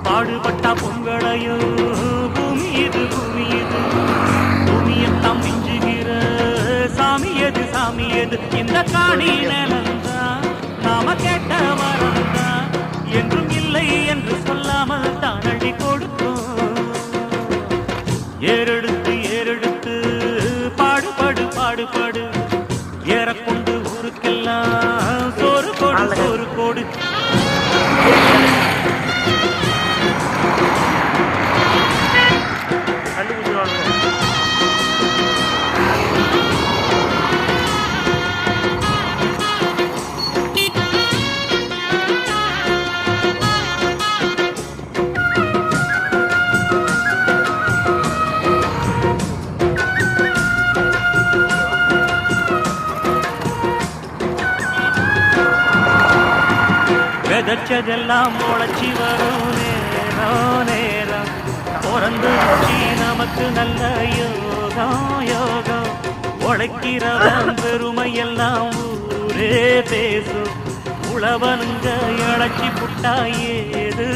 பாடுபட்டா பொங்கலையோ பூமி இது பூமியெல்லாம் மிஞ்சுகிற சாமி எது இந்த காணி நிலந்தான் நாம கேட்ட வரந்தான் என்றும் இல்லை என்று சொல்லாமல் தான் அள்ளி கொடுக்கும். ஏறெடுத்து பாடுபடு ஏறக்கொண்டு ஊருக்கெல்லாம் சோறு கோடு விதைச்சதெல்லாம் முளைச்சி வரும் நேரம் பிறந்து நமக்கு நல்ல யோகம் உழைக்கிறவன் பெருமையெல்லாம் ஊரே பேசும் உழவனுங்க இழைச்சி புட்டா ஏது